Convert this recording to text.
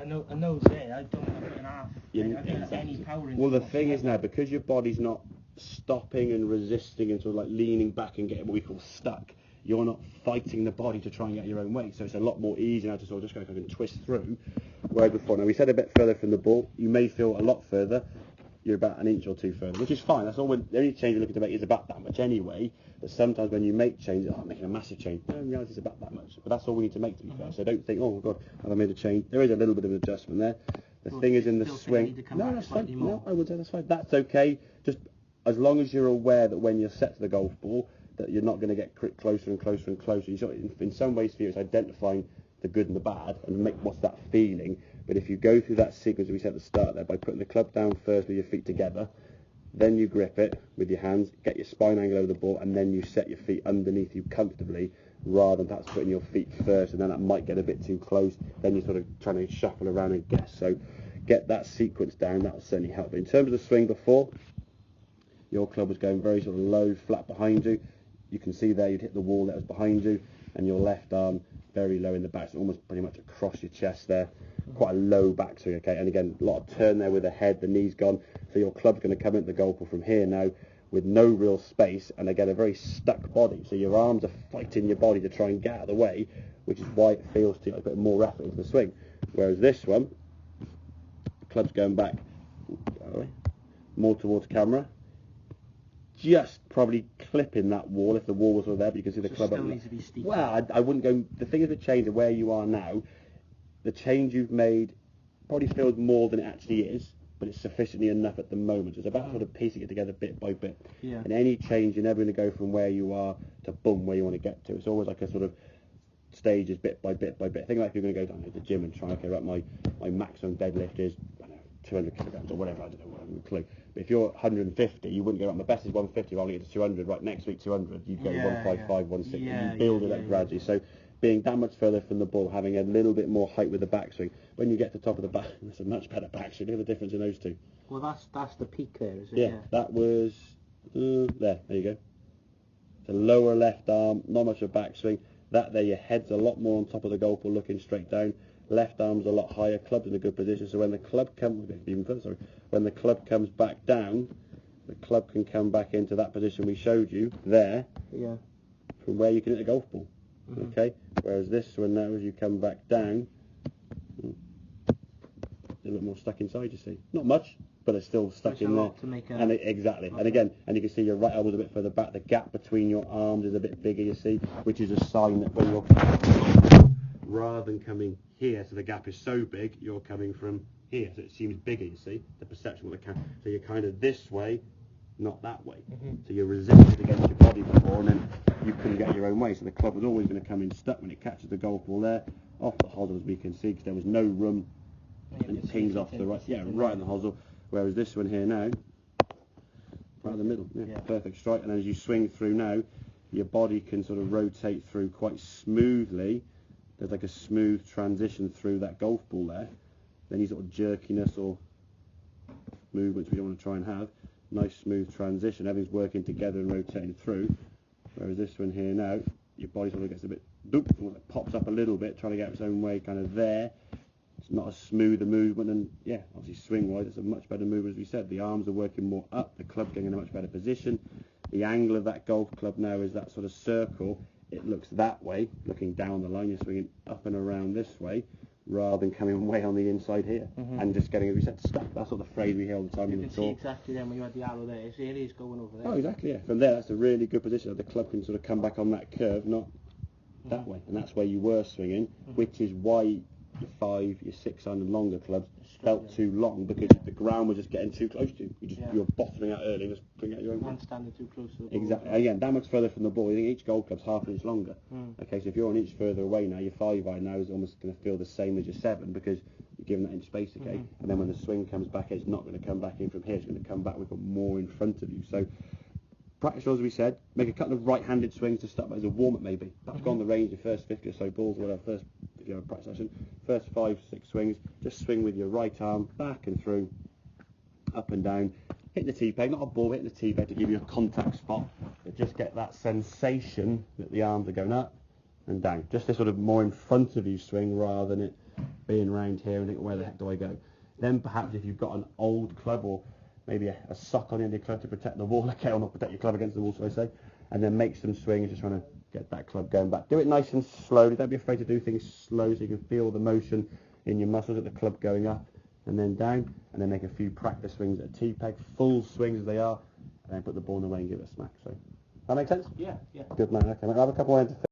I know there, I don't want to put an half. I don't have any power into Well, the it thing is whatsoever. now, because your body's not stopping and resisting and sort of like leaning back and getting what we call stuck, you're not fighting the body to try and get your own way. So it's a lot more easy now to sort of just go and twist through. Whereas before, now we said a bit further from the ball, you may feel a lot further. You're about an inch or two further, which is fine. That's all. The only change you're looking to make is about that much anyway. But sometimes when you make changes, I'm making a massive change. No, in reality, it's about that much. But that's all we need to make, to be fair. So don't think, oh my God, have I made a change? There is a little bit of an adjustment there. The thing is in the swing. No, that's fine. No, I would say that's fine. That's okay. Just as long as you're aware that when you're set to the golf ball, that you're not going to get closer and closer and closer. You sort of, in some ways, for you, it's identifying the good and the bad and make what's that feeling. But if you go through that sequence that we said at the start there, by putting the club down first with your feet together, then you grip it with your hands, get your spine angle over the ball, and then you set your feet underneath you comfortably, rather than perhaps putting your feet first, and then that might get a bit too close. Then you're sort of trying to shuffle around and guess. So get that sequence down. That will certainly help. But in terms of the swing before, your club was going very sort of low, flat behind you. You can see there you'd hit the wall that was behind you, and your left arm very low in the back, so almost pretty much across your chest there. Quite a low backswing, okay? And again, a lot of turn there with the head, the knees gone. So your club's going to come into the golf ball from here now with no real space, and again, a very stuck body. So your arms are fighting your body to try and get out of the way, which is why it feels to like a bit more effort into the swing. Whereas this one, the club's going back more towards camera. Just probably clipping that wall if the wall was there, but you can see the club. Still needs to be steep. Well, I wouldn't go. The thing is, the change of where you are now, the change you've made probably feels more than it actually is, but it's sufficiently enough at the moment. It's about sort of piecing it together bit by bit. Yeah. And any change, you're never going to go from where you are to boom where you want to get to. It's always like a sort of stages bit by bit by bit. Think like if you're going to go down to the gym and try, okay, right, my maximum deadlift is, I don't know, 200 kilograms or whatever, I don't know, whatever, clue. But if you're 150, you wouldn't go, right, my best is 150, I'll get to 200, right, next week 200, you'd go 155, 160, you build it up gradually. So being that much further from the ball, having a little bit more height with the backswing, when you get to the top of the back, it's a much better backswing. Look at the difference in those two. Well, that's the peak there, is it? Yeah, that was, there you go. It's a lower left arm, not much of a backswing. That there, your head's a lot more on top of the golf ball looking straight down. Left arm's a lot higher, club's in a good position. So when the club comes, even further, sorry, when the club comes back down, the club can come back into that position we showed you there. Yeah. From where you can hit the golf ball. Mm-hmm. Okay. Whereas this one now, as you come back down, a little more stuck inside. You see, not much, but it's still stuck in there. To make a... And exactly. Okay. And again, and you can see your right elbow's a bit further back. The gap between your arms is a bit bigger. You see, which is a sign that when you're rather than coming here, so the gap is so big, you're coming from here, so it seems bigger. You see, the perception of the camera. So you're kind of this way, not that way. Mm-hmm. So you're resisted against your body before, and then you couldn't get your own way. So the club was always going to come in stuck when it catches the golf ball there, off the hosel as we can see, because there was no room, and it pings off to the right, right in the hosel. Whereas this one here now, right in the middle, perfect strike. And then as you swing through now, your body can sort of rotate through quite smoothly. There's like a smooth transition through that golf ball there. Any sort of jerkiness or movements we don't want to try and have. Nice smooth transition. Everything's working together and rotating through. Whereas this one here now, your body sort of gets a bit, it pops up a little bit, trying to get its own way kind of there. It's not as smooth a movement, and obviously swing-wise, it's a much better movement as we said. The arms are working more up, the club's getting in a much better position. The angle of that golf club now is that sort of circle. It looks that way, looking down the line. You're swinging up and around this way, rather than coming way on the inside here, and just getting, as we said, stuck. That's sort of the phrase we hear all the time in the tour. You can see exactly then when you had the arrow there, it is going over there. Oh, exactly, yeah. From there, that's a really good position. The club can sort of come back on that curve, not that way. And that's where you were swinging, which is why your 5, your 6 iron and longer clubs felt too long, because the ground was just getting too close to you. You're bottoming out early and just putting out your own. One standing too close to the ball. Exactly. Again, that much further from the ball. I think each golf club's half an inch longer. Okay, so if you're an inch further away now, your 5 iron now is almost going to feel the same as your 7, because you're given that inch space, okay? And then when the swing comes back, it's not going to come back in from here. It's going to come back with more in front of you. So practice, as we said, make a couple of right-handed swings to start with as a warm-up maybe. Perhaps go on the range, your first 50 or so balls, or whatever, first, if you have a practice session, first 5, 6 swings, just swing with your right arm, back and through, up and down. Hit the tee peg, not a ball, hitting the tee peg to give you a contact spot, but just get that sensation that the arms are going up and down. Just a sort of more in front of you swing rather than it being round here and think, where the heck do I go? Then perhaps if you've got an old club or maybe a sock on the end of your club to protect the wall, okay, or not protect your club against the wall, so I say, and then make some swings, just trying to get that club going back. Do it nice and slowly. Don't be afraid to do things slow so you can feel the motion in your muscles at the club going up and then down, and then make a few practice swings at a tee peg, full swings as they are, and then put the ball in the way and give it a smack. So that makes sense? Yeah, yeah. Good man. Okay, I'll have a couple more